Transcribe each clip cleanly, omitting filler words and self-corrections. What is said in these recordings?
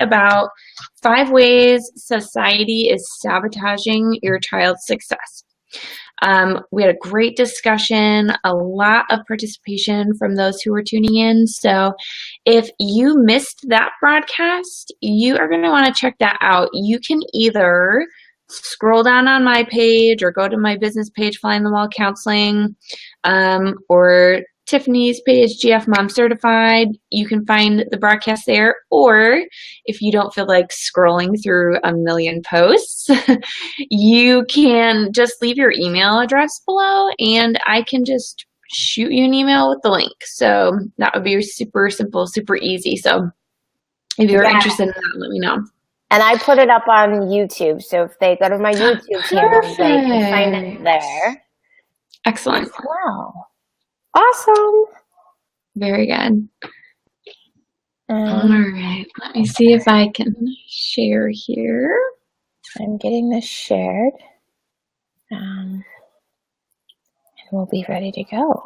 about 5 ways society is sabotaging your child's success. We had a great discussion, a lot of participation from those who were tuning in. So if you missed that broadcast, you are going to want to check that out. You can either scroll down on my page or go to my business page, Fly on the Wall Counseling, or Tiffany's page, GF Mom Certified. You can find the broadcast there, or if you don't feel like scrolling through a million posts, you can just leave your email address below and I can just shoot you an email with the link. So that would be super simple, super easy. So if you're interested in that, let me know. And I put it up on YouTube. So if they go to my YouTube channel, they can find it there. Excellent. Wow. Awesome. Very good. All right. Let me see if I can share here. I'm getting this shared. And we'll be ready to go.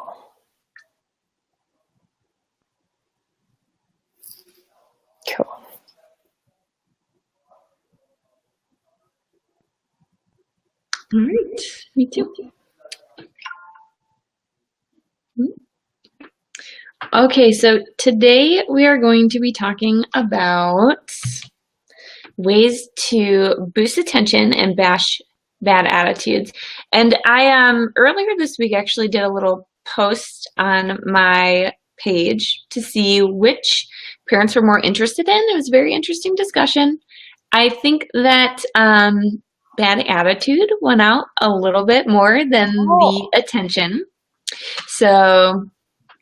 Cool. All right. Me too. Okay, so today we are going to be talking about ways to boost attention and bash bad attitudes. And I earlier this week actually did a little post on my page to see which parents were more interested in. It was a very interesting discussion. I think that bad attitude went out a little bit more than the attention. So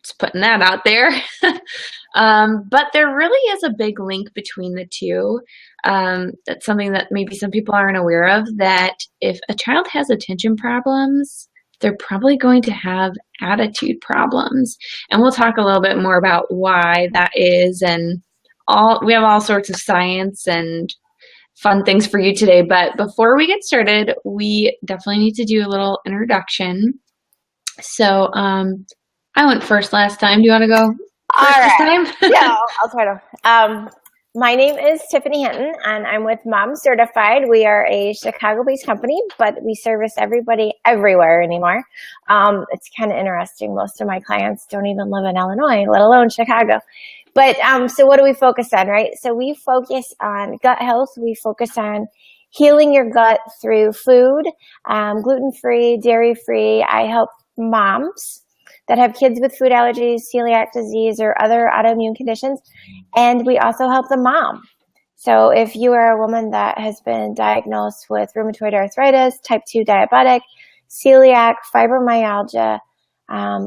just putting that out there. But there really is a big link between the two. That's something that maybe some people aren't aware of, that if a child has attention problems, they're probably going to have attitude problems. And we'll talk a little bit more about why that is, and we have all sorts of science and fun things for you today. But before we get started, we definitely need to do a little introduction. So I went first last time. Do you want to go first this time? Yeah, I'll try to. My name is Tiffany Hinton, and I'm with Mom Certified. We are a Chicago-based company, but we service everybody everywhere anymore. It's kind of interesting. Most of my clients don't even live in Illinois, let alone Chicago. But so what do we focus on, right? So we focus on gut health. We focus on healing your gut through food, gluten-free, dairy-free. I help moms that have kids with food allergies, celiac disease, or other autoimmune conditions. And we also help the mom. So if you are a woman that has been diagnosed with rheumatoid arthritis, type 2 diabetic, celiac, fibromyalgia,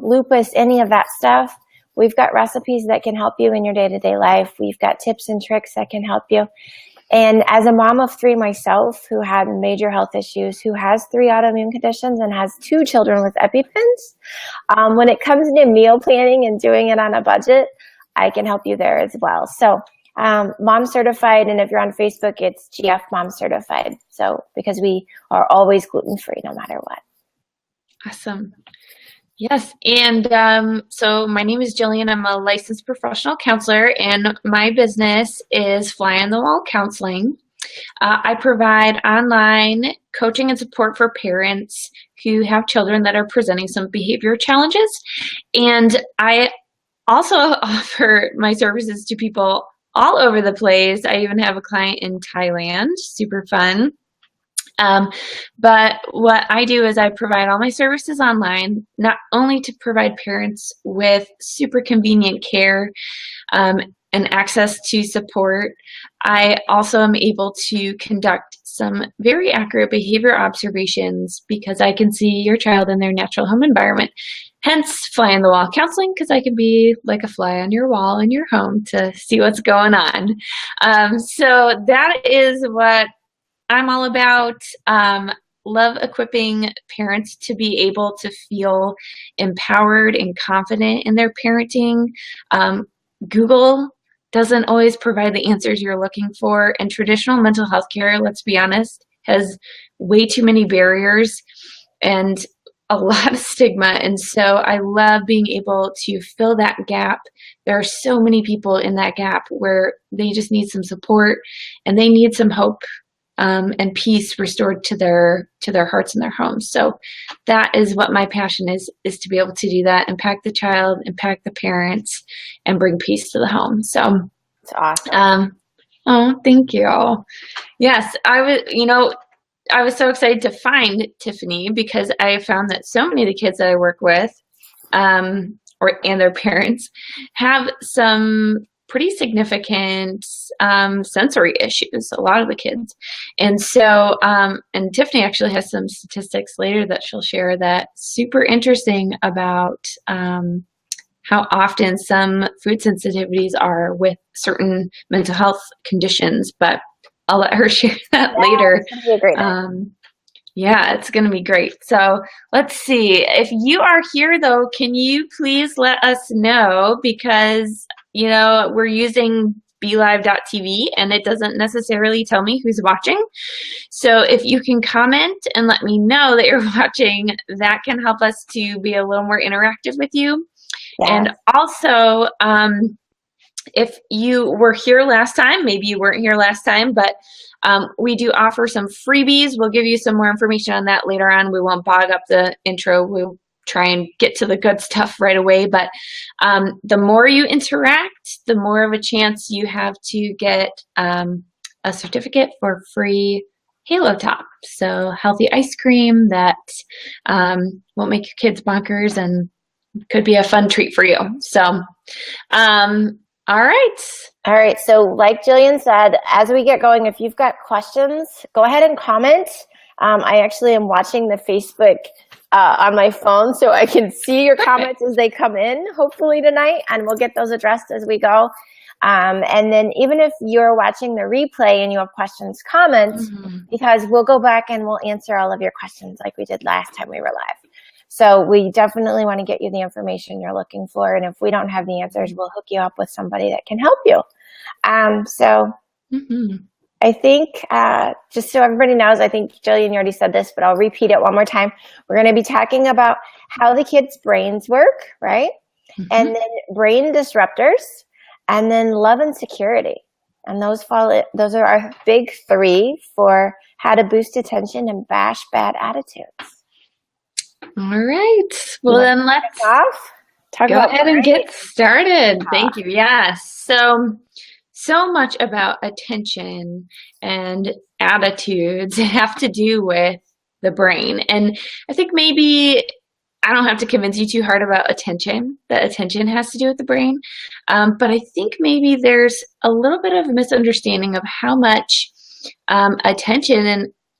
lupus, any of that stuff, we've got recipes that can help you in your day-to-day life. We've got tips and tricks that can help you. And as a mom of 3 myself, who had major health issues, who has 3 autoimmune conditions and has 2 children with EpiPens, when it comes to meal planning and doing it on a budget, I can help you there as well. So Mom Certified, and if you're on Facebook, it's GF Mom Certified. So because we are always gluten-free no matter what. Awesome. Yes, and so my name is Jillian. I'm a licensed professional counselor, and my business is Fly on the Wall Counseling. I provide online coaching and support for parents who have children that are presenting some behavior challenges, and I also offer my services to people all over the place. I even have a client in Thailand, super fun. But what I do is I provide all my services online, not only to provide parents with super convenient care and access to support. I also am able to conduct some very accurate behavior observations because I can see your child in their natural home environment. Hence, Fly on the Wall Counseling, because I can be like a fly on your wall in your home to see what's going on. So that is what I'm all about. Love equipping parents to be able to feel empowered and confident in their parenting. Google doesn't always provide the answers you're looking for, and traditional mental health care, let's be honest, has way too many barriers, and a lot of stigma. And so I love being able to fill that gap. There are so many people in that gap where they just need some support and they need some hope and peace restored to their hearts and their homes. So that is what my passion is to be able to do that, impact the child, impact the parents, and bring peace to the home. So it's awesome. Oh, thank you. Yes, I was so excited to find Tiffany because I found that so many of the kids that I work with, and their parents, have some pretty significant sensory issues. A lot of the kids, and so and Tiffany actually has some statistics later that she'll share that super interesting about how often some food sensitivities are with certain mental health conditions, but I'll let her share that later. It's gonna be a great night. Yeah, it's going to be great. So let's see. If you are here, though, can you please let us know? Because, we're using BeLive.tv and it doesn't necessarily tell me who's watching. So if you can comment and let me know that you're watching, that can help us to be a little more interactive with you. Yes. And also, if you were here last time, maybe you weren't here last time, but we do offer some freebies. We'll give you some more information on that later on. We won't bog up the intro. We'll try and get to the good stuff right away. But the more you interact, the more of a chance you have to get a certificate for free Halo Top. So healthy ice cream that won't make your kids bonkers and could be a fun treat for you. So, all right. So like Jillian said, as we get going, if you've got questions, go ahead and comment. I actually am watching the Facebook on my phone so I can see your comments as they come in, hopefully tonight, and we'll get those addressed as we go. And then even if you're watching the replay and you have questions, comments, because we'll go back and we'll answer all of your questions like we did last time we were live. So we definitely want to get you the information you're looking for. And if we don't have the answers, we'll hook you up with somebody that can help you. I think just so everybody knows, I think Jillian, you already said this, but I'll repeat it one more time. We're going to be talking about how the kids' brains work, right? And then brain disruptors, and then love and security. And those are our big three for how to boost attention and bash bad attitudes. All right. Well, then let's go ahead and get started. Thank you. Yes. So much about attention and attitudes have to do with the brain. And I think maybe I don't have to convince you too hard about attention, that attention has to do with the brain. But I think maybe there's a little bit of a misunderstanding of how much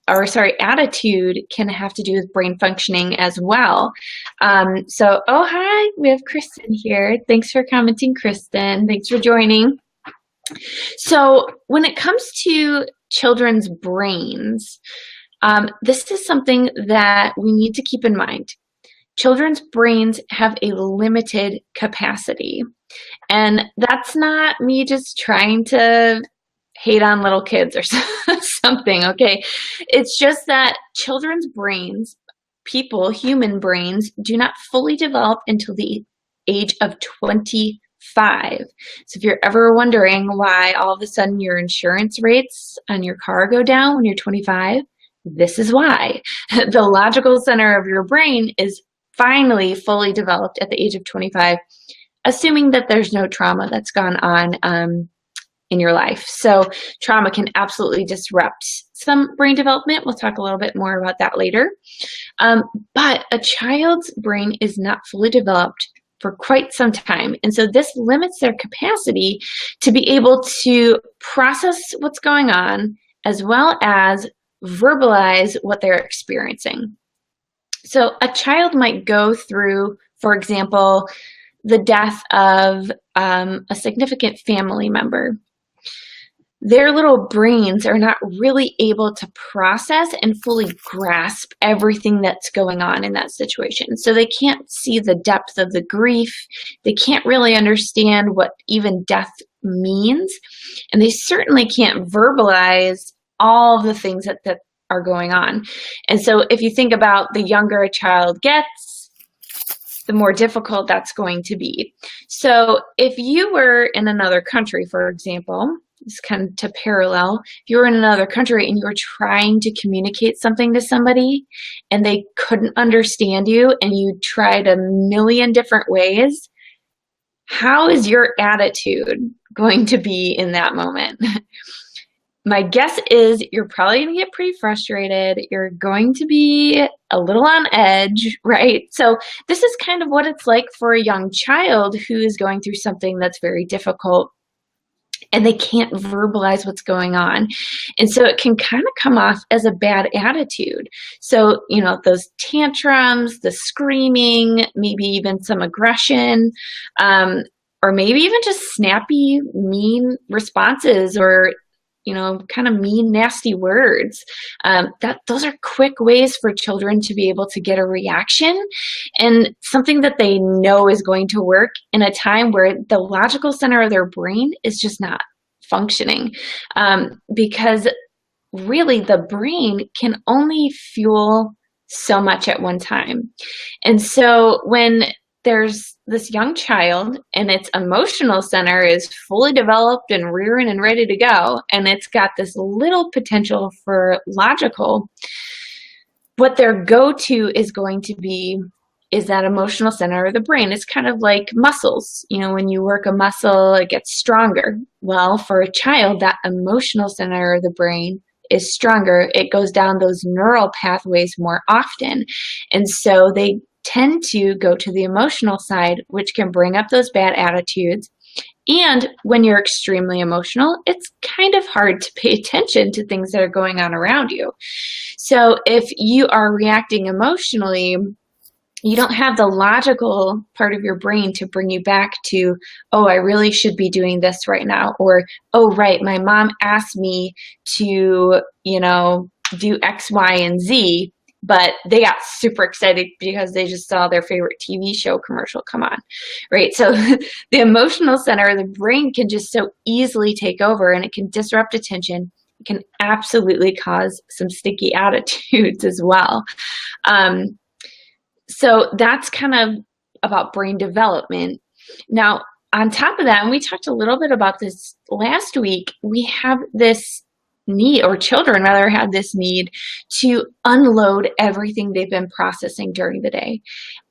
attitude can have to do with brain functioning as well. Hi, we have Kristen here. Thanks for commenting, Kristen. Thanks for joining. So when it comes to children's brains, this is something that we need to keep in mind. Children's brains have a limited capacity. And that's not me just trying to hate on little kids or something, okay? It's just that children's brains, human brains, do not fully develop until the age of 25. So if you're ever wondering why all of a sudden your insurance rates on your car go down when you're 25, this is why. The logical center of your brain is finally fully developed at the age of 25, assuming that there's no trauma that's gone on in your life. So trauma can absolutely disrupt some brain development. We'll talk a little bit more about that later. But a child's brain is not fully developed for quite some time. And so this limits their capacity to be able to process what's going on as well as verbalize what they're experiencing. So a child might go through, for example, the death of a significant family member. Their little brains are not really able to process and fully grasp everything that's going on in that situation. So they can't see the depth of the grief. They can't really understand what even death means. And they certainly can't verbalize all the things that are going on. And so if you think about the younger a child gets, the more difficult that's going to be. So if you were in another country, for example, it's kind of to parallel, if you were in another country and you were trying to communicate something to somebody and they couldn't understand you and you tried a million different ways, how is your attitude going to be in that moment? My guess is you're probably going to get pretty frustrated. You're going to be a little on edge, right? So this is kind of what it's like for a young child who is going through something that's very difficult and they can't verbalize what's going on. And so it can kind of come off as a bad attitude. So, you know, those tantrums, the screaming, maybe even some aggression, or maybe even just snappy, mean responses or kind of mean, nasty words. Those are quick ways for children to be able to get a reaction and something that they know is going to work in a time where the logical center of their brain is just not functioning. Because really the brain can only fuel so much at one time. And so when there's this young child and its emotional center is fully developed and rearing and ready to go, and it's got this little potential for logical, what their go-to is going to be is that emotional center of the brain. It's kind of like muscles. You know, when you work a muscle, it gets stronger. Well, for a child, that emotional center of the brain is stronger. It goes down those neural pathways more often. And so they tend to go to the emotional side, which can bring up those bad attitudes. And when you're extremely emotional, it's kind of hard to pay attention to things that are going on around you. So if you are reacting emotionally, you don't have the logical part of your brain to bring you back to, oh, I really should be doing this right now. Or, oh, right, my mom asked me to, do X, Y, and Z. But they got super excited because they just saw their favorite TV show commercial come on, right? So the emotional center of the brain can just so easily take over and it can disrupt attention. It can absolutely cause some sticky attitudes as well. So that's kind of about brain development. Now, on top of that, and we talked a little bit about this last week, we have this need, or children rather have this need to unload everything they've been processing during the day.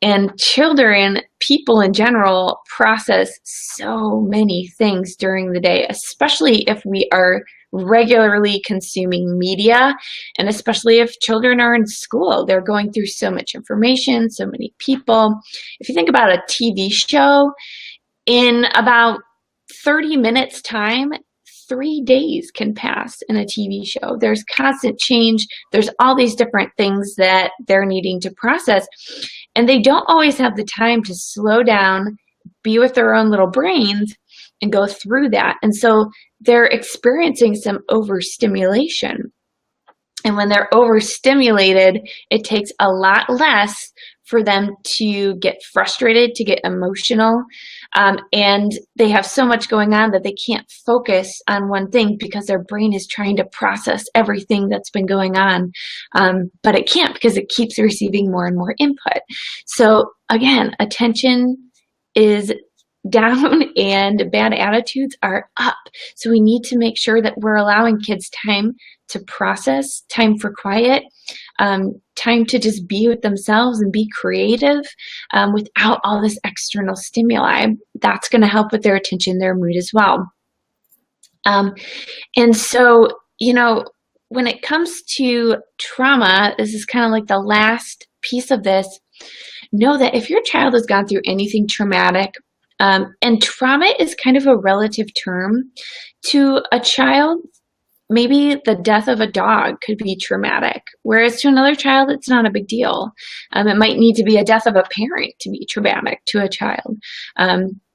And children, people in general, process so many things during the day, especially if we are regularly consuming media, and especially if children are in school. They're going through so much information, so many people. If you think about a TV show, in about 30 minutes time, 3 days can pass in a TV show. There's constant change. There's all these different things that they're needing to process. And they don't always have the time to slow down, be with their own little brains, and go through that. And so they're experiencing some overstimulation. And when they're overstimulated, it takes a lot less for them to get frustrated, to get emotional, and they have so much going on that they can't focus on one thing because their brain is trying to process everything that's been going on, but it can't because it keeps receiving more and more input. So again, attention is down and bad attitudes are up. So we need to make sure that we're allowing kids time to process, time for quiet, time to just be with themselves and be creative without all this external stimuli. That's going to help with their attention, their mood as well. And so, when it comes to trauma, this is kind of like the last piece of this. Know that if your child has gone through anything traumatic, and trauma is kind of a relative term to a child. Maybe the death of a dog could be traumatic, whereas to another child, it's not a big deal. It might need to be a death of a parent to be traumatic to a child.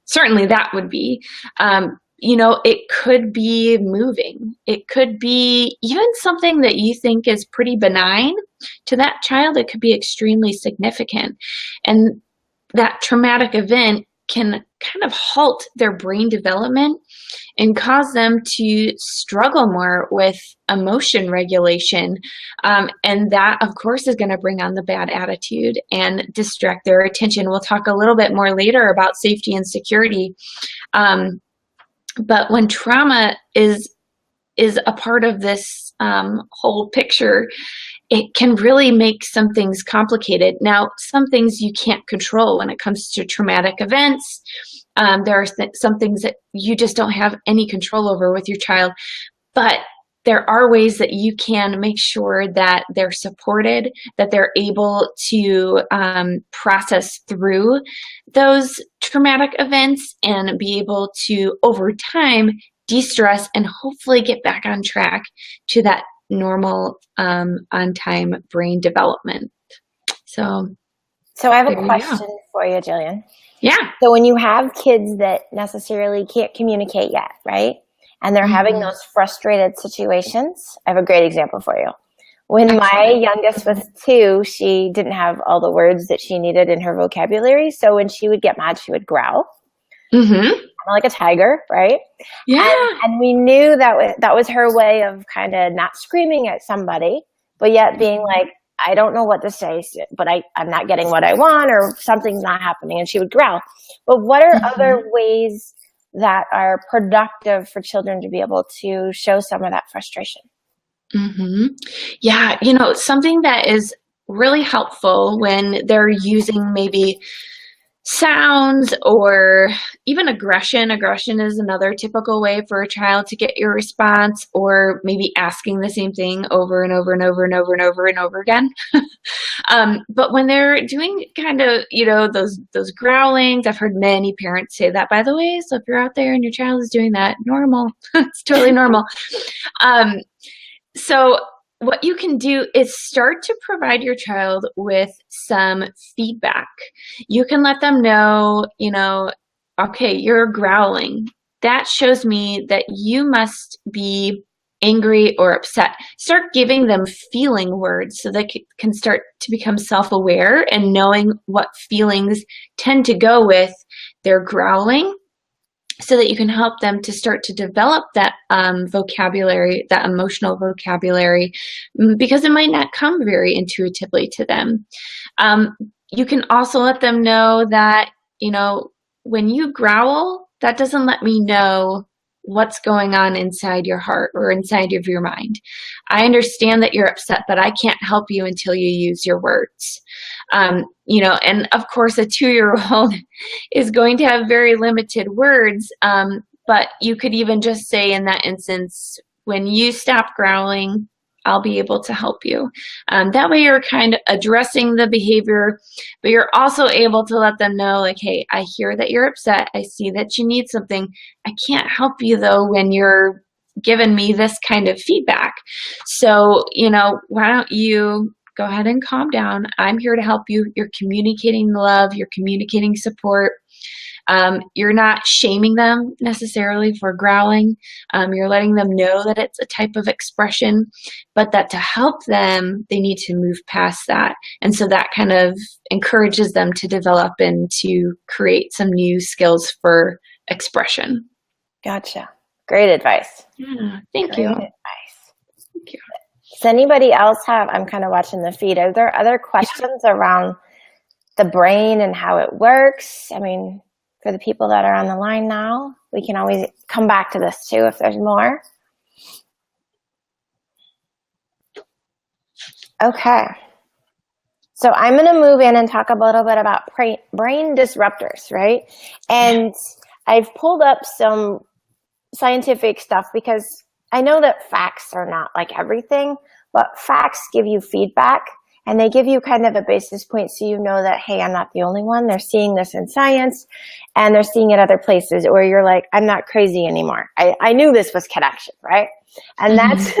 Certainly that would be. It could be moving. It could be even something that you think is pretty benign. To that child, it could be extremely significant. And that traumatic event can kind of halt their brain development and cause them to struggle more with emotion regulation. And that, of course, is going to bring on the bad attitude and distract their attention. We'll talk a little bit more later about safety and security. But when trauma is a part of this whole picture, it can really make some things complicated. Now, some things you can't control when it comes to traumatic events. There are some things that you just don't have any control over with your child, but there are ways that you can make sure that they're supported, that they're able to process through those traumatic events and be able to, over time, de-stress and hopefully get back on track to that normal on-time brain development. So I have a question for you, Jillian. Yeah. So when you have kids that necessarily can't communicate yet, right? And they're having those frustrated situations, I have a great example for you. When my youngest was 2, she didn't have all the words that she needed in her vocabulary. So when she would get mad, she would growl. Kind of like a tiger, right? Yeah. And we knew that was her way of kind of not screaming at somebody, but yet being like, I don't know what to say, but I'm not getting what I want, or something's not happening, and she would growl. But what are other ways that are productive for children to be able to show some of that frustration? Yeah, something that is really helpful when they're using maybe sounds or even aggression. Aggression is another typical way for a child to get your response, or maybe asking the same thing over and over and over and over and over and over again. But when they're doing kind of, those growlings, I've heard many parents say that, by the way. So if you're out there and your child is doing that, normal. It's totally normal. So what you can do is start to provide your child with some feedback. You can let them know, okay, you're growling. That shows me that you must be angry or upset. Start giving them feeling words so they can start to become self-aware and knowing what feelings tend to go with their growling, so that you can help them to start to develop that vocabulary, that emotional vocabulary, because it might not come very intuitively to them. You can also let them know that, when you growl, that doesn't let me know what's going on inside your heart or inside of your mind. I understand that you're upset, but I can't help you until you use your words. And of course, a 2-year-old is going to have very limited words, but you could even just say in that instance, when you stop growling, I'll be able to help you. That way you're kind of addressing the behavior, but you're also able to let them know, like, hey, I hear that you're upset. I see that you need something. I can't help you, though, when you're giving me this kind of feedback. So, why don't you go ahead and calm down. I'm here to help you. You're communicating love. You're communicating support. You're not shaming them necessarily for growling. You're letting them know that it's a type of expression, but that to help them, they need to move past that. And so that kind of encourages them to develop and to create some new skills for expression. Gotcha. Great advice. Yeah, thank Great you. advice. Thank you. Does anybody else I'm kind of watching the feed. Are there other questions around the brain and how it works? I mean, for the people that are on the line now, we can always come back to this too if there's more. Okay. So I'm going to move in and talk a little bit about brain disruptors, right? And I've pulled up some scientific stuff because I know that facts are not like everything, but facts give you feedback and they give you kind of a basis point so you know that, hey, I'm not the only one. They're seeing this in science and they're seeing it other places where you're like, I'm not crazy anymore. I knew this was connection, right? And that's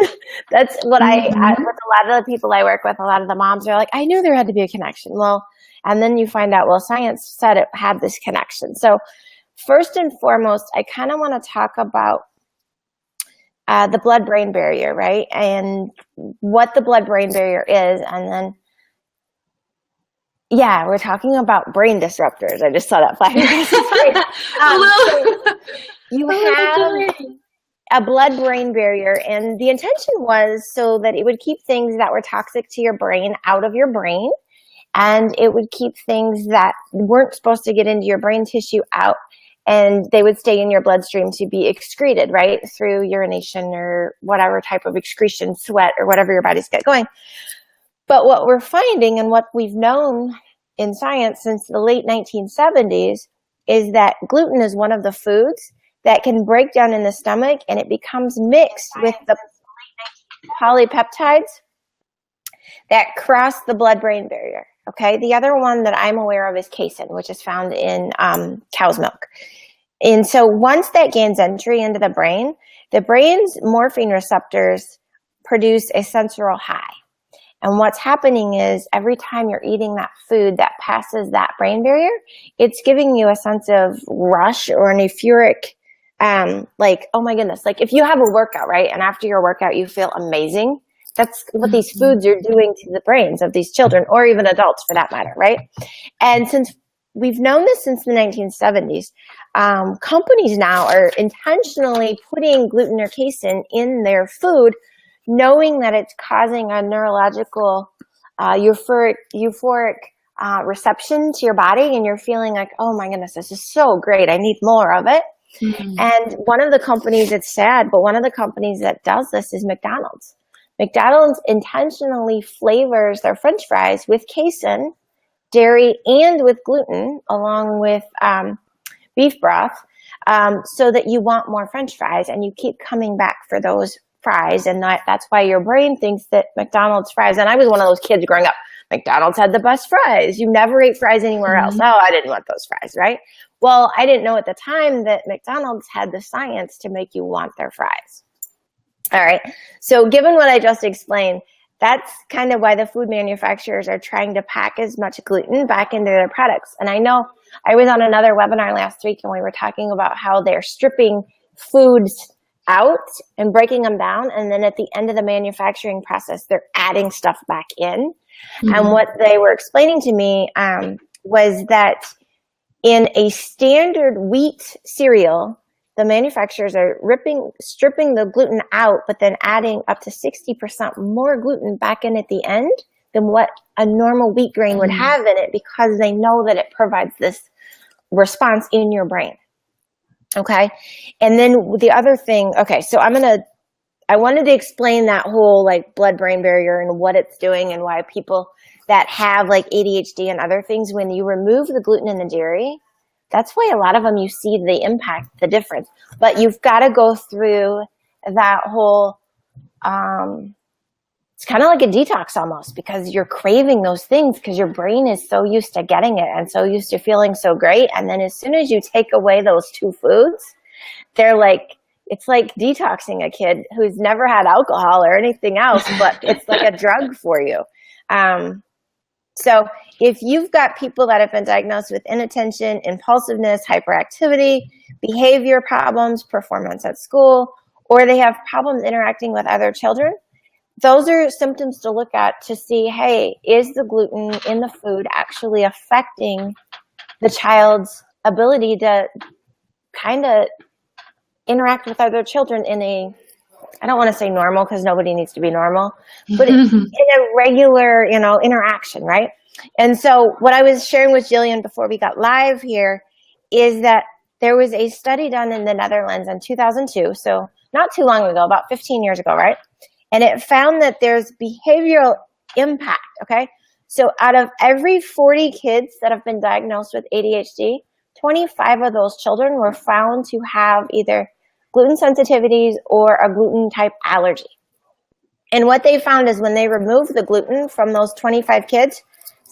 what with a lot of the people I work with, a lot of the moms are like, I knew there had to be a connection. Well, and then you find out, well, science said it had this connection. So first and foremost, I kind of want to talk about the blood-brain barrier, right? And what the blood-brain barrier is, and then Yeah, we're talking about brain disruptors. I just saw that flag. So you have a blood-brain barrier, and the intention was so that it would keep things that were toxic to your brain out of your brain, and it would keep things that weren't supposed to get into your brain tissue out, and they would stay in your bloodstream to be excreted, right, through urination or whatever type of excretion, sweat, or whatever your body's got going. But what we're finding, and what we've known in science since the late 1970s, is that gluten is one of the foods that can break down in the stomach, and it becomes mixed with the polypeptides that cross the blood-brain barrier. Okay, the other one that I'm aware of is casein, which is found in cow's milk. And so once that gains entry into the brain's morphine receptors produce a sensorial high. And what's happening is every time you're eating that food that passes that brain barrier, it's giving you a sense of rush or an euphoric, like, oh my goodness, like if you have a workout, right? And after your workout, you feel amazing. That's what these foods are doing to the brains of these children, or even adults for that matter, right? And since we've known this since the 1970s, companies now are intentionally putting gluten or casein in their food, knowing that it's causing a neurological euphoric reception to your body, and you're feeling like, oh my goodness, this is so great, I need more of it. And one of the companies, it's sad, but one of the companies that does this is McDonald's. McDonald's intentionally flavors their French fries with casein, dairy, and with gluten, along with beef broth, so that you want more French fries, and you keep coming back for those fries. And that's why your brain thinks that McDonald's fries, and I was one of those kids growing up, McDonald's had the best fries. You never ate fries anywhere else. Oh, I didn't want those fries, right? Well, I didn't know at the time that McDonald's had the science to make you want their fries. All right. So given what I just explained, that's kind of why the food manufacturers are trying to pack as much gluten back into their products. And I know I was on another webinar last week, and we were talking about how they're stripping foods out and breaking them down. And then at the end of the manufacturing process, they're adding stuff back in. And what they were explaining to me was that in a standard wheat cereal, the manufacturers are stripping the gluten out, but then adding up to 60% more gluten back in at the end than what a normal wheat grain would have in it, because they know that it provides this response in your brain. Okay. And then the other thing, okay, so I wanted to explain that whole like blood-brain barrier and what it's doing, and why people that have like ADHD and other things, when you remove the gluten and the dairy, that's why a lot of them you see the impact, the difference. But you've got to go through that whole, it's kind of like a detox almost, because you're craving those things because your brain is so used to getting it and so used to feeling so great. And then as soon as you take away those two foods, they're like, it's like detoxing a kid who's never had alcohol or anything else, but it's like a drug for you. So if you've got people that have been diagnosed with inattention, impulsiveness, hyperactivity, behavior problems, performance at school, or they have problems interacting with other children, those are symptoms to look at to see, hey, is the gluten in the food actually affecting the child's ability to kind of interact with other children in a, I don't want to say normal because nobody needs to be normal, but in a regular, interaction, right? And so what I was sharing with Jillian before we got live here is that there was a study done in the Netherlands in 2002, so not too long ago, about 15 years ago, right? And it found that there's behavioral impact, okay? So out of every 40 kids that have been diagnosed with ADHD, 25 of those children were found to have either gluten sensitivities or a gluten type allergy. And what they found is when they removed the gluten from those 25 kids,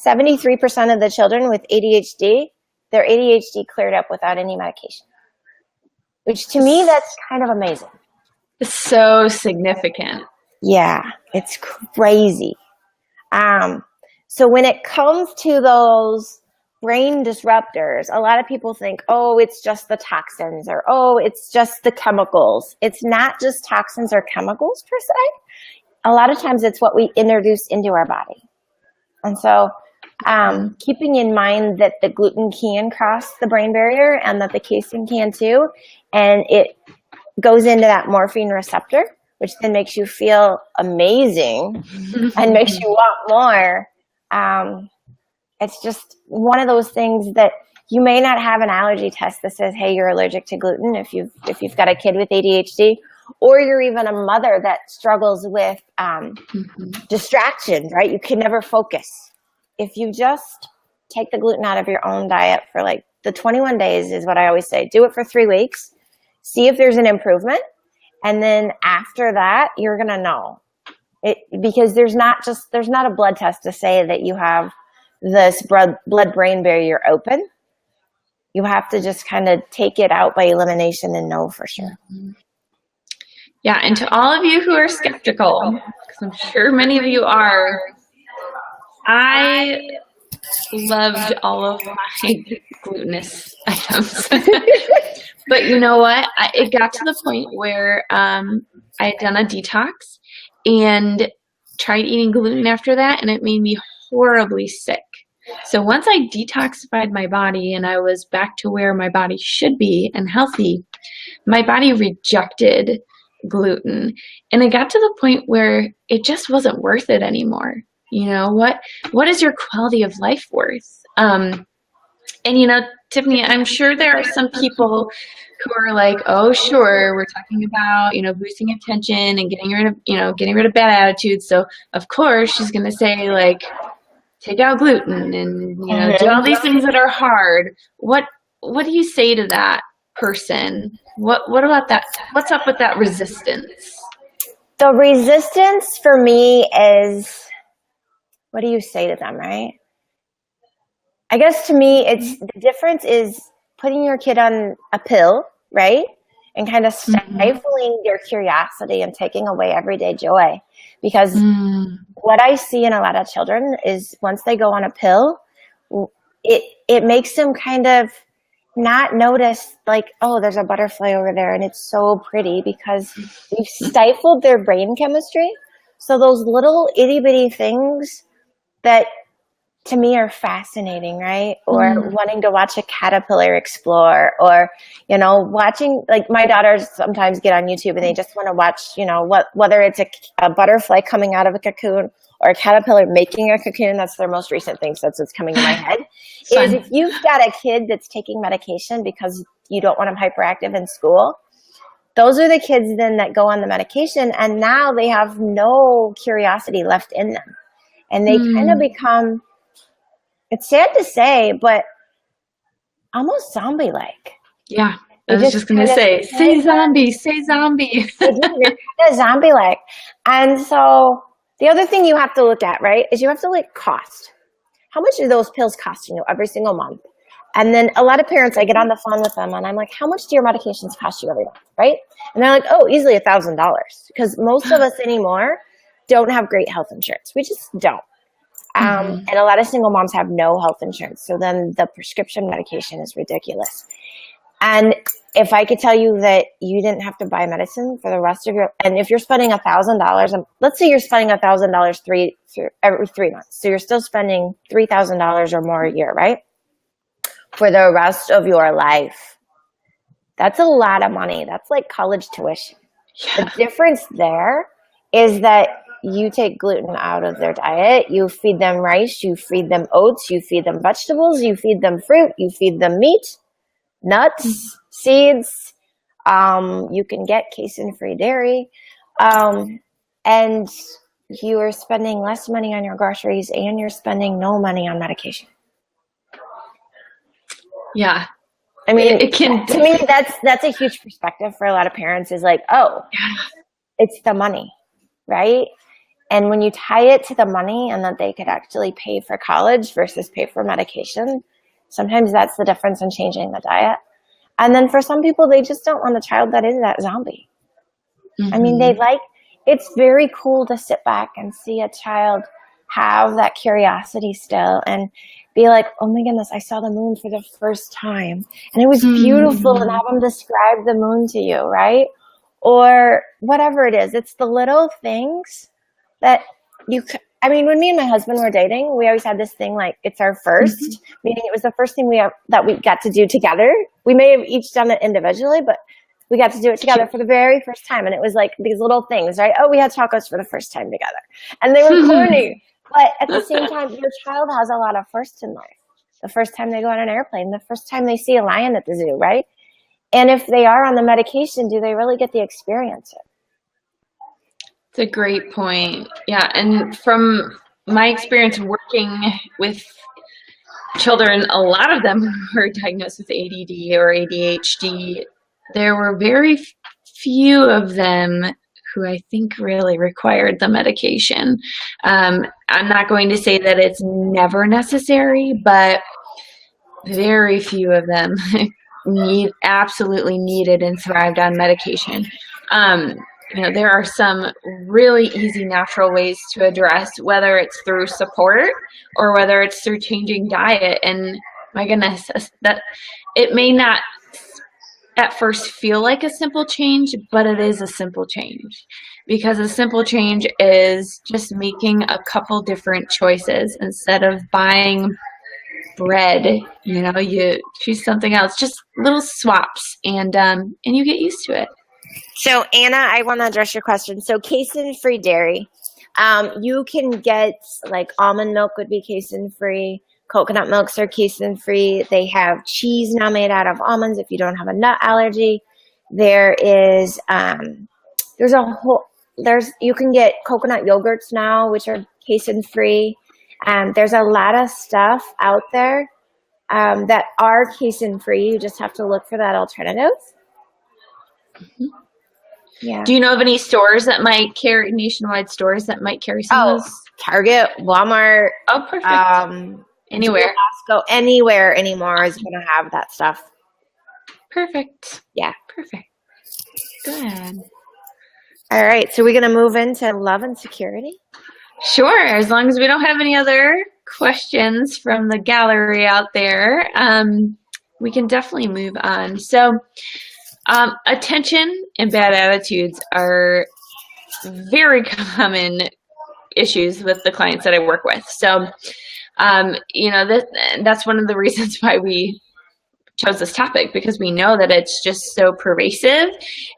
73% of the children with ADHD, their ADHD cleared up without any medication. Which to me, that's kind of amazing. It's so significant. Yeah, it's crazy. So when it comes to those brain disruptors, a lot of people think, oh, it's just the toxins, or oh, it's just the chemicals. It's not just toxins or chemicals per se. A lot of times it's what we introduce into our body. And so Keeping in mind that the gluten can cross the brain barrier and that the casein can too, and it goes into that morphine receptor, which then makes you feel amazing and makes you want more. It's just one of those things that you may not have an allergy test that says, hey, you're allergic to gluten if you've got a kid with ADHD, or you're even a mother that struggles with distraction, right? You can never focus. If you just take the gluten out of your own diet for like the 21 days is what I always say. Do it for 3 weeks. See if there's an improvement. And then after that, you're going to know it, because there's not a blood test to say that you have this blood-brain barrier open. You have to just kind of take it out by elimination and know for sure. Yeah, and to all of you who are skeptical, because I'm sure many of you are, I loved all of my glutinous items. But you know what? It got to the point where I had done a detox and tried eating gluten after that, and it made me horribly sick. So once I detoxified my body and I was back to where my body should be and healthy, my body rejected gluten. And it got to the point where it just wasn't worth it anymore. You know, what is your quality of life worth? And you know, Tiffany, I'm sure there are some people who are like, oh, sure, we're talking about, you know, boosting attention and getting rid of bad attitudes. So of course she's going to say like, take out gluten and, you know, do all these things that are hard. What do you say to that person? What about that? What's up with that resistance? The resistance for me is, what do you say to them, right? I guess to me, it's the difference is putting your kid on a pill, right? And kind of stifling their curiosity and taking away everyday joy. Because what I see in a lot of children is once they go on a pill, it makes them kind of not notice like, oh, there's a butterfly over there and it's so pretty, because we've stifled their brain chemistry. So those little itty bitty things that to me are fascinating, right? Or wanting to watch a caterpillar explore, or, you know, watching, like my daughters sometimes get on YouTube and they just want to watch, you know, whether it's a butterfly coming out of a cocoon or a caterpillar making a cocoon. That's their most recent thing. So that's what's coming to my head. Is if you've got a kid that's taking medication because you don't want them hyperactive in school, those are the kids then that go on the medication and now they have no curiosity left in them. And they kind of become, it's sad to say, but almost zombie-like. Yeah, I was just going to say zombie, say zombie. They're kind of zombie-like. And so the other thing you have to look at, right, is you have to look at cost. How much are those pills costing you every single month? And then a lot of parents, I get on the phone with them and I'm like, how much do your medications cost you every month, right? And they're like, oh, easily $1,000. Because most of us anymore don't have great health insurance. We just don't. And a lot of single moms have no health insurance. So then the prescription medication is ridiculous. And if I could tell you that you didn't have to buy medicine for the rest of your, and if you're spending $1,000, let's say you're spending $1,000 every 3 months. So you're still spending $3,000 or more a year, right? For the rest of your life. That's a lot of money. That's like college tuition. Yeah. The difference there is that you take gluten out of their diet. You feed them rice, you feed them oats, you feed them vegetables, you feed them fruit, you feed them meat, nuts, seeds. You can get casein-free dairy. And you are spending less money on your groceries and you're spending no money on medication. Yeah. I mean, to me, that's a huge perspective for a lot of parents is like, oh, it's the money, right? And when you tie it to the money and that they could actually pay for college versus pay for medication, sometimes that's the difference in changing the diet. And then for some people, they just don't want a child that is that zombie. I mean, it's very cool to sit back and see a child have that curiosity still and be like, oh my goodness, I saw the moon for the first time. And it was beautiful, and have them describe the moon to you, right? Or whatever it is. It's the little things that I mean, when me and my husband were dating, we always had this thing like it's our first, meaning it was the first thing that we got to do together. We may have each done it individually, but we got to do it together for the very first time. And it was like these little things, right? Oh, we had tacos for the first time together. And they were corny. But at the same time, your child has a lot of firsts in life. The first time they go on an airplane, the first time they see a lion at the zoo, right? And if they are on the medication, do they really get the experience? It's a great point. Yeah, and from my experience working with children, a lot of them who were diagnosed with ADD or ADHD, there were very few of them who I think really required the medication. I'm not going to say that it's never necessary, but very few of them absolutely needed and thrived on medication. There are some really easy, natural ways to address, whether it's through support or whether it's through changing diet. And my goodness, that it may not at first feel like a simple change, but it is a simple change, because a simple change is just making a couple different choices. Instead of buying bread, you choose something else, just little swaps, and you get used to it. So Anna, I want to address your question. So casein-free dairy, you can get like almond milk would be casein-free. Coconut milks are casein-free. They have cheese now made out of almonds if you don't have a nut allergy. There is, you can get coconut yogurts now, which are casein-free. There's a lot of stuff out there that are casein-free. You just have to look for that alternative. Mm-hmm. Yeah. Do you know of any stores that might carry, nationwide stores that might carry some of those? Target, Walmart. Oh, perfect. Anywhere. Costco, anywhere anymore is going to have that stuff. Perfect. Yeah. Perfect. Good. All right. So we're going to move into love and security. Sure. As long as we don't have any other questions from the gallery out there, we can definitely move on. So attention and bad attitudes are very common issues with the clients that I work with. So, that's one of the reasons why we chose this topic, because we know that it's just so pervasive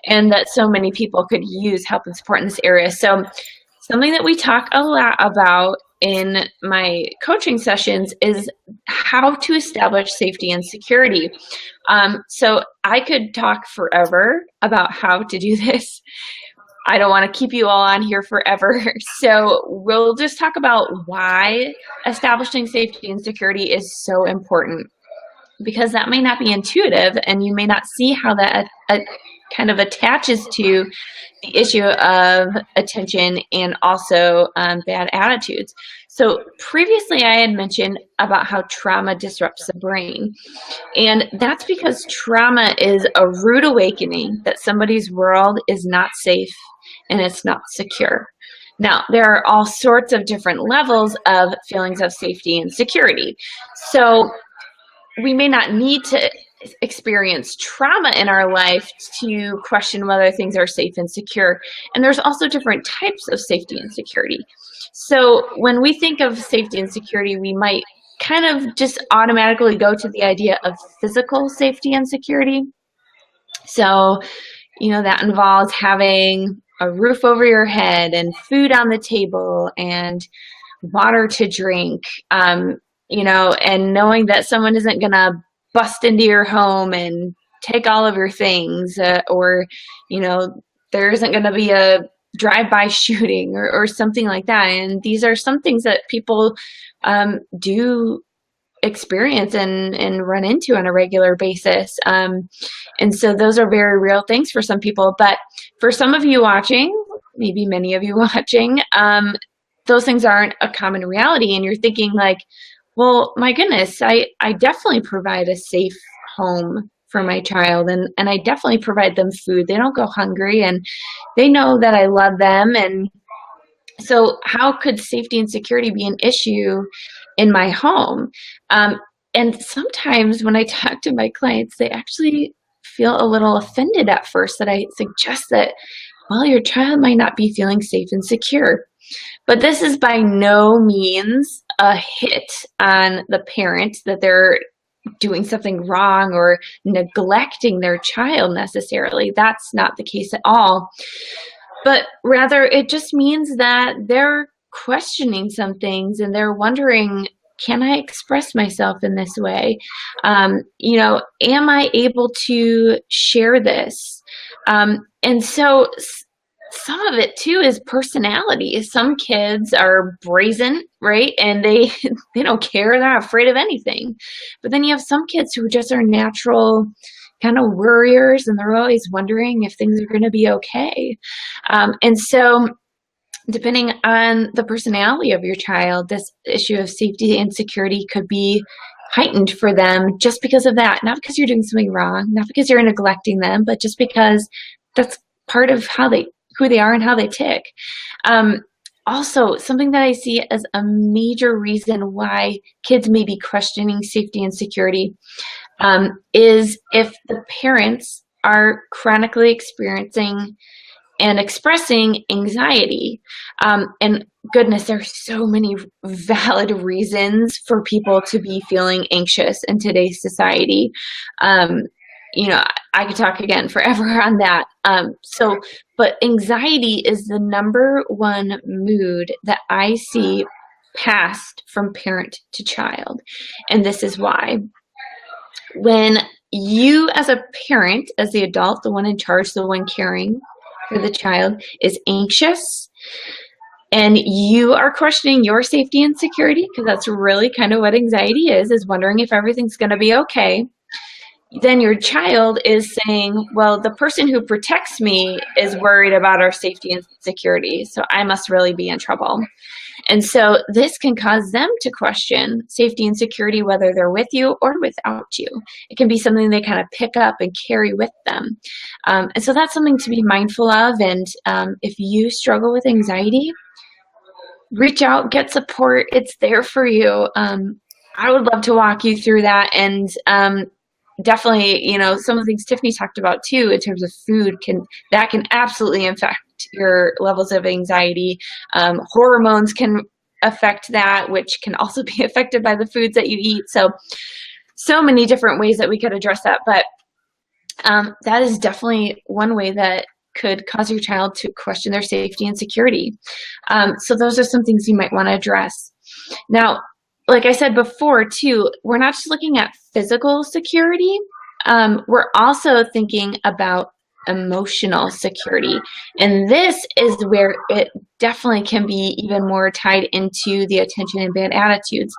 and that so many people could use help and support in this area. So something that we talk a lot about in my coaching sessions is how to establish safety and security. So I could talk forever about how to do this. I don't want to keep you all on here forever. So we'll just talk about why establishing safety and security is so important, because that may not be intuitive and you may not see how that kind of attaches to the issue of attention and also bad attitudes. So previously I had mentioned about how trauma disrupts the brain. And that's because trauma is a rude awakening that somebody's world is not safe and it's not secure. Now, there are all sorts of different levels of feelings of safety and security. So we may not need to experience trauma in our life to question whether things are safe and secure. And there's also different types of safety and security. So when we think of safety and security, we might kind of just automatically go to the idea of physical safety and security. So, that involves having a roof over your head and food on the table and water to drink, and knowing that someone isn't going to bust into your home and take all of your things, or there isn't going to be a drive-by shooting or something like that. And these are some things that people do experience and run into on a regular basis. And so those are very real things for some people. But for some of you watching, maybe many of you watching, those things aren't a common reality. And you're thinking like, well, my goodness, I definitely provide a safe home for my child, and I definitely provide them food. They don't go hungry, and they know that I love them. And so how could safety and security be an issue in my home? And sometimes when I talk to my clients, they actually feel a little offended at first that I suggest that, well, your child might not be feeling safe and secure. But this is by no means a hit on the parent that they're doing something wrong or neglecting their child necessarily. That's not the case at all. But rather, it just means that they're questioning some things and they're wondering, can I express myself in this way? Am I able to share this? And so some of it too is personality. Some kids are brazen, right? And they they don't care. They're not afraid of anything. But then you have some kids who just are natural kind of worriers, and they're always wondering if things are going to be okay. And so depending on the personality of your child, this issue of safety and security could be heightened for them just because of that. Not because you're doing something wrong, not because you're neglecting them, but just because that's part of who they are and how they tick. Also, something that I see as a major reason why kids may be questioning safety and security is if the parents are chronically experiencing and expressing anxiety. And goodness, there's so many valid reasons for people to be feeling anxious in today's society. I could talk again forever on that. But anxiety is the number one mood that I see passed from parent to child. And this is why. When you as a parent, as the adult, the one in charge, the one caring for the child, is anxious and you are questioning your safety and security, because that's really kind of what anxiety is wondering if everything's going to be okay, then your child is saying, well, the person who protects me is worried about our safety and security, so I must really be in trouble. And so this can cause them to question safety and security, whether they're with you or without you. It can be something they kind of pick up and carry with them. And so that's something to be mindful of. And if you struggle with anxiety, reach out, get support. It's there for you. I would love to walk you through that. And definitely, some of the things Tiffany talked about too, in terms of food, can absolutely affect your levels of anxiety. Hormones can affect that, which can also be affected by the foods that you eat. So many different ways that we could address that. But that is definitely one way that could cause your child to question their safety and security. So those are some things you might want to address. Now, like I said before, too, we're not just looking at physical security. We're also thinking about emotional security. And this is where it definitely can be even more tied into the attention and bad attitudes.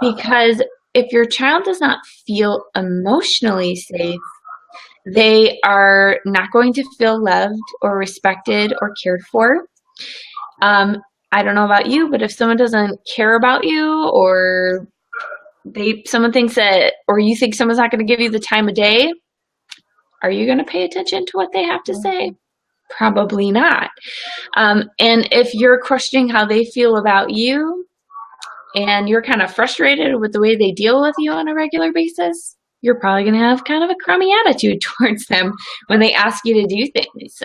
Because if your child does not feel emotionally safe, they are not going to feel loved or respected or cared for. I don't know about you, but if someone doesn't care about you, or someone thinks that, or you think someone's not going to give you the time of day, are you going to pay attention to what they have to say? Probably not. And if you're questioning how they feel about you, and you're kind of frustrated with the way they deal with you on a regular basis, you're probably going to have kind of a crummy attitude towards them when they ask you to do things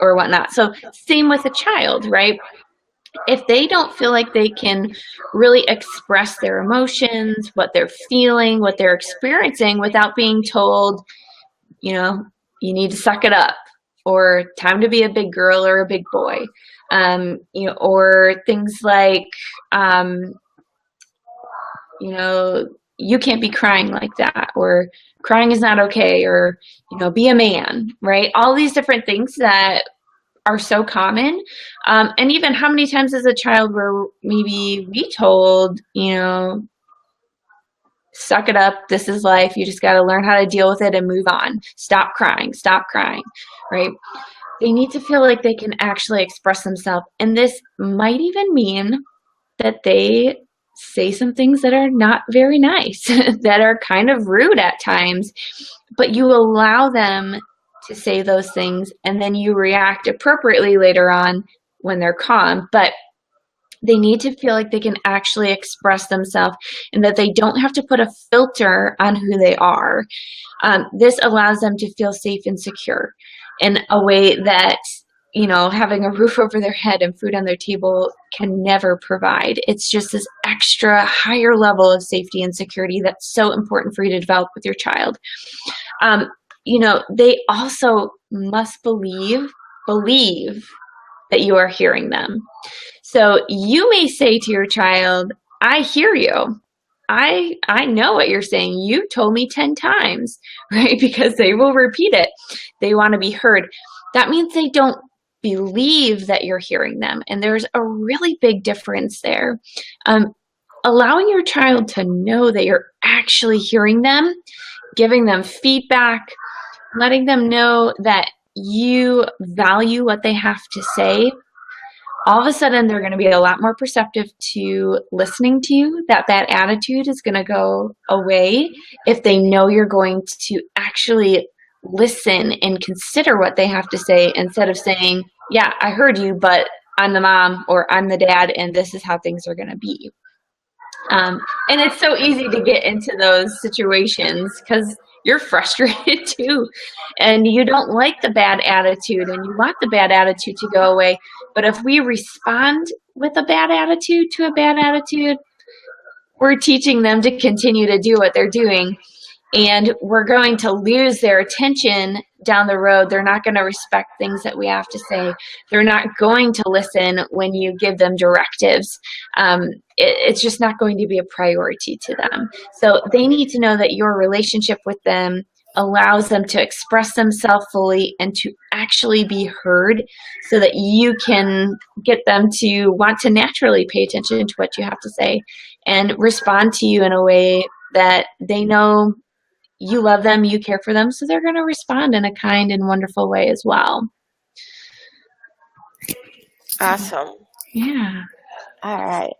or whatnot. So same with a child, right? If they don't feel like they can really express their emotions, what they're feeling, what they're experiencing, without being told, you need to suck it up, or time to be a big girl or a big boy, or things like, you can't be crying like that, or crying is not okay, or, be a man, right? All these different things that are so common. And even how many times as a child were maybe we told, suck it up, this is life, you just got to learn how to deal with it and move on. Stop crying, right? They need to feel like they can actually express themselves. And this might even mean that they say some things that are not very nice, that are kind of rude at times, but you allow them to say those things, and then you react appropriately later on when they're calm. But they need to feel like they can actually express themselves, and that they don't have to put a filter on who they are. This allows them to feel safe and secure in a way that, having a roof over their head and food on their table can never provide. It's just this extra higher level of safety and security that's so important for you to develop with your child. They also must believe that you are hearing them. So you may say to your child, I hear you. I know what you're saying. You told me 10 times, right? Because they will repeat it. They want to be heard. That means they don't believe that you're hearing them. And there's a really big difference there. Allowing your child to know that you're actually hearing them, giving them feedback, letting them know that you value what they have to say, all of a sudden they're going to be a lot more perceptive to listening to you. That bad attitude is going to go away if they know you're going to actually listen and consider what they have to say instead of saying, yeah, I heard you, but I'm the mom or I'm the dad and this is how things are going to be. And it's so easy to get into those situations because you're frustrated too, and you don't like the bad attitude and you want the bad attitude to go away. But if we respond with a bad attitude to a bad attitude, we're teaching them to continue to do what they're doing. And we're going to lose their attention down the road. They're not going to respect things that we have to say. They're not going to listen when you give them directives. It's just not going to be a priority to them. So they need to know that your relationship with them allows them to express themselves fully and to actually be heard so that you can get them to want to naturally pay attention to what you have to say and respond to you in a way that they know you love them, you care for them, so they're going to respond in a kind and wonderful way as well. Awesome. Yeah. All right.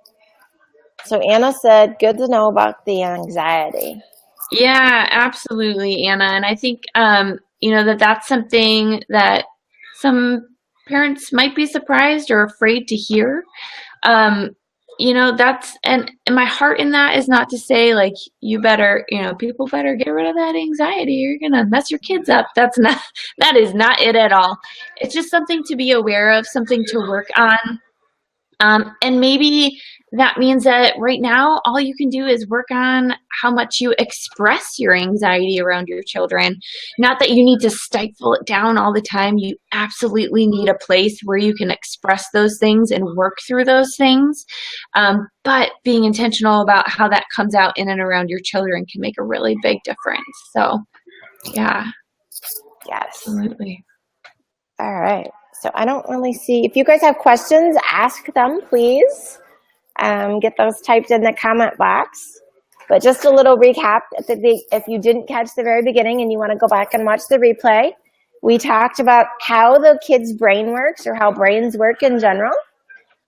So Anna said, good to know about the anxiety. Yeah, absolutely, Anna. And I think, that's something that some parents might be surprised or afraid to hear. That's, and my heart in that is not to say like, you better, people better get rid of that anxiety. You're going to mess your kids up. That is not it at all. It's just something to be aware of, something to work on. And maybe that means that right now, all you can do is work on how much you express your anxiety around your children. Not that you need to stifle it down all the time. You absolutely need a place where you can express those things and work through those things. But being intentional about how that comes out in and around your children can make a really big difference. So, yeah. Yes. Absolutely. All right. So I don't really see, if you guys have questions, ask them, please. Get those typed in the comment box. But just a little recap, if you didn't catch the very beginning and you want to go back and watch the replay, we talked about how the kid's brain works or how brains work in general.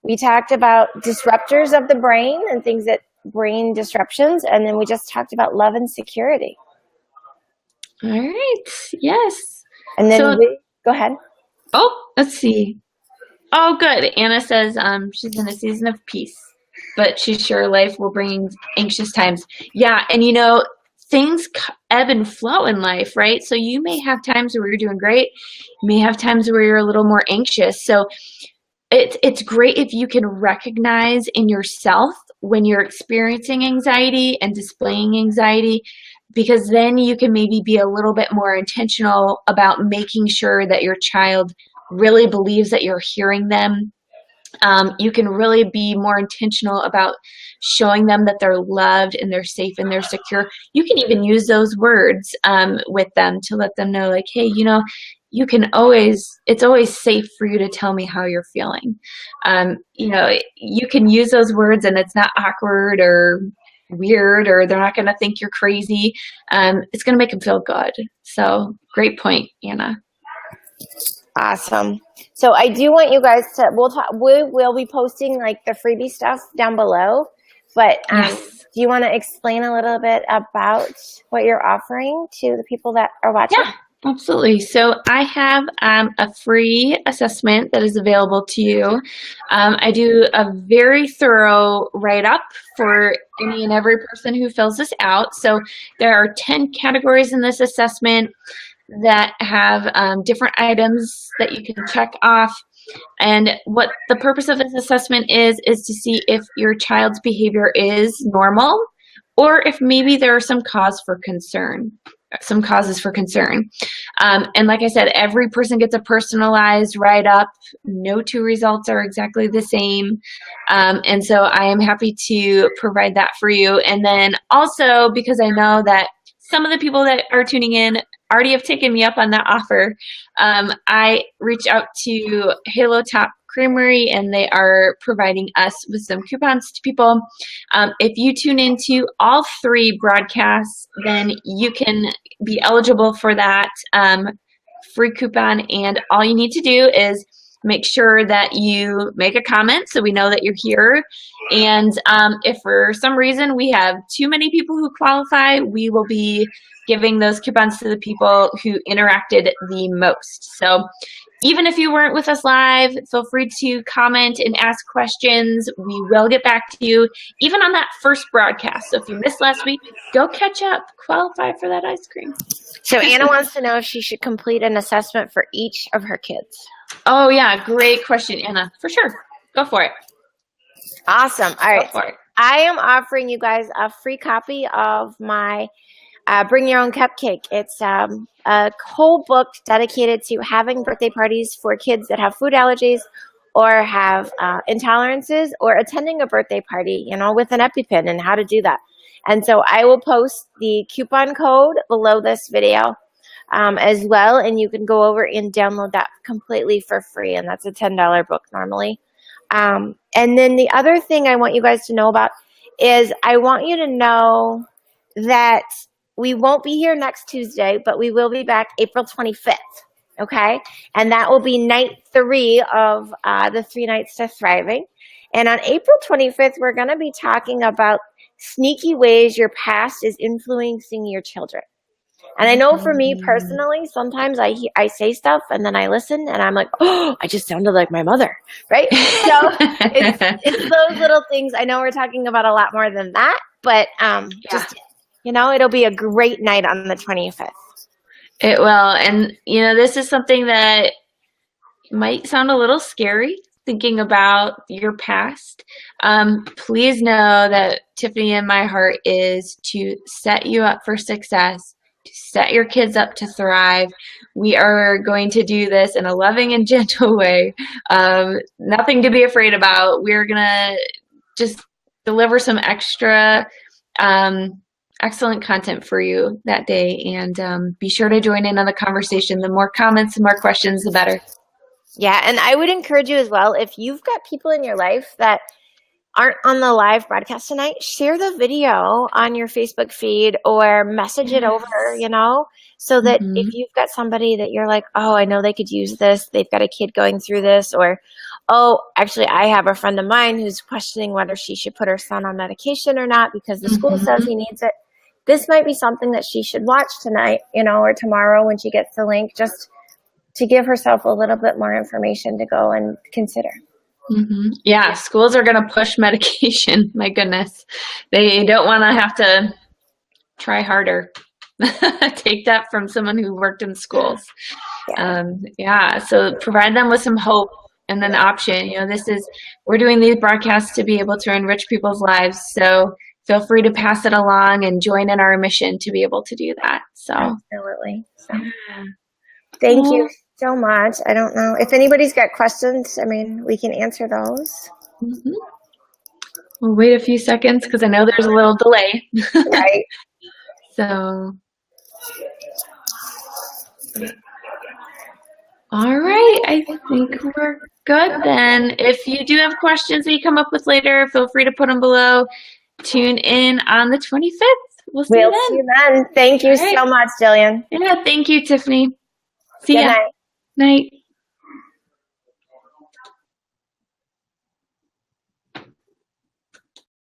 We talked about disruptors of the brain and things that brain disruptions. And then we just talked about love and security. All right. Yes. And then go ahead. Oh, let's see. Oh, good. Anna says she's in a season of peace, but she's sure life will bring anxious times. Yeah, and things ebb and flow in life, right? So you may have times where you're doing great. You may have times where you're a little more anxious. So it's great if you can recognize in yourself when you're experiencing anxiety and displaying anxiety, because then you can maybe be a little bit more intentional about making sure that your child really believes that you're hearing them. You can really be more intentional about showing them that they're loved and they're safe and they're secure. You can even use those words with them to let them know, like, hey, it's always safe for you to tell me how you're feeling. You can use those words and it's not awkward or weird, or they're not going to think you're crazy. It's going to make them feel good. So great point, Anna. Awesome. So I do want you guys to, we will be posting like the freebie stuff down below, but Yes. Do you want to explain a little bit about what you're offering to the people that are watching? Yeah. Absolutely. So I have a free assessment that is available to you. I do a very thorough write-up for any and every person who fills this out. So there are 10 categories in this assessment. that have different items that you can check off. And what the purpose of this assessment is to see if your child's behavior is normal or if maybe there are some causes for concern. And like I said, every person gets a personalized write-up. No two results are exactly the same. And so I am happy to provide that for you. And then also, because I know that some of the people that are tuning in already have taken me up on that offer, I reached out to Halo Top Creamery, and they are providing us with some coupons to people. If you tune into all 3 broadcasts, then you can be eligible for that free coupon. And all you need to do is make sure that you make a comment so we know that you're here. And if for some reason we have too many people who qualify, we will be giving those coupons to the people who interacted the most. So even if you weren't with us live, feel free to comment and ask questions. We will get back to you, even on that first broadcast. So if you missed last week, go catch up, qualify for that ice cream. So Anna wants to know if she should complete an assessment for each of her kids. Oh, yeah. Great question, Anna. For sure. Go for it. Awesome. All right. I am offering you guys a free copy of my Bring Your Own Cupcake. It's a whole book dedicated to having birthday parties for kids that have food allergies or have intolerances, or attending a birthday party, with an EpiPen, and how to do that. And so I will post the coupon code below this video as well, and you can go over and download that completely for free, and that's a $10 book normally. And then the other thing I want you guys to know about is I want you to know that we won't be here next Tuesday, but we will be back April 25th, okay? And that will be night 3 of the 3 Nights to Thriving. And on April 25th, we're going to be talking about sneaky ways your past is influencing your children. And I know for me personally, sometimes I say stuff and then I listen and I'm like, oh, I just sounded like my mother, right? So it's those little things. I know we're talking about a lot more than that, but just, it'll be a great night on the 25th. It will. And, this is something that might sound a little scary, thinking about your past. Please know that Tiffany and my heart is to set you up for success, to set your kids up to thrive. We are going to do this in a loving and gentle way. Nothing to be afraid about. We're going to just deliver some extra excellent content for you that day, and be sure to join in on the conversation. The more comments, the more questions, the better. Yeah, and I would encourage you as well, if you've got people in your life that aren't on the live broadcast tonight, share the video on your Facebook feed or message it over, so that if you've got somebody that you're like, oh, I know they could use this, they've got a kid going through this, or, oh, actually, I have a friend of mine who's questioning whether she should put her son on medication or not because the school says he needs it. This might be something that she should watch tonight, or tomorrow when she gets the link, just to give herself a little bit more information to go and consider. Yeah, schools are going to push medication. My goodness. They don't want to have to try harder. Take that from someone who worked in schools. So provide them with some hope and an option. We're doing these broadcasts to be able to enrich people's lives. So feel free to pass it along and join in our mission to be able to do that. So absolutely. So, thank you so much. I don't know if anybody's got questions. We can answer those. We'll wait a few seconds because I know there's a little delay. Right. So, all right. I think we're good then. If you do have questions that you come up with later, feel free to put them below. Tune in on the 25th. We'll see you then. Thank you so much, Jillian. Yeah, thank you, Tiffany. See ya. Good night. Night.